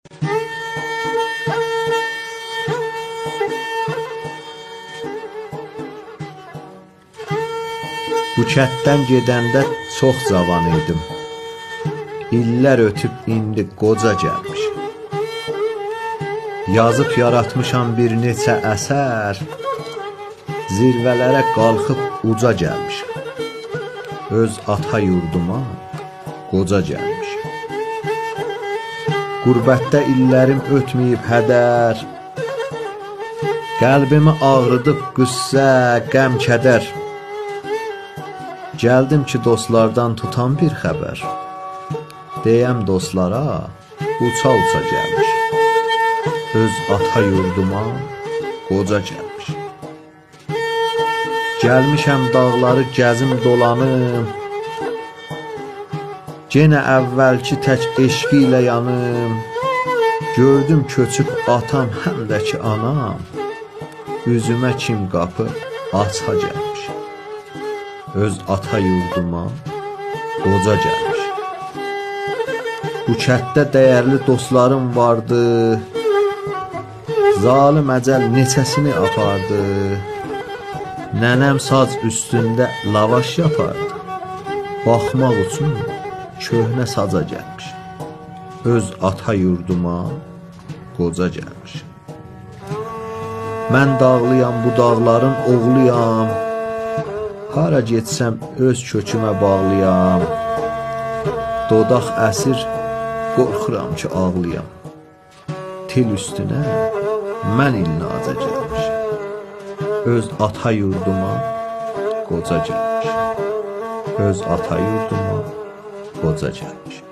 Bu kənddən gedəndə çox cavan idim. İllər ötüb indi qoca gəlmişim. Yazıb yaratmışam bir neçə əsər, zirvələrə qalxıb uca gəlmişim. Öz ata yurduma qoca gəlmişim. Qurbətdə illərim ötməyib hədər, qəlbimi ağrıdıb qüssə, qəm, kədər. Gəldim ki, dostlardan tutam bir xəbər, deyəm dostlara, uça-uça gəlmişim. Öz ata yurduma qoca gəlmişim. Gəlmişəm dağları gəzim dolanım, yenə əvvəlki tək eşqi ilə yanım. Gördüm köçüb atam, həm də ki anam, üzümə kim qapı aça gəlmişim. Öz ata yurduma qoca gəlmişim. Bu kənddə dəyərli dostlarım vardı, zalim əcəl neçəsini apardı. Nənəm saz üstündə lavaş yapardı, baxmaq üçün köhnə saca gəlmişim. Öz ata yurduma qoca gəlmişim. Mən dağlıyam, bu dağların oğluyam, hara getsəm öz kökümə bağlıyam. Dodaq əsir, qorxuram ki ağlıyam. Tel üstünə mən ilnaca gəlmişim. Öz ata yurduma qoca gəlmişim. Öz ata yurduma qoca gəlmişim.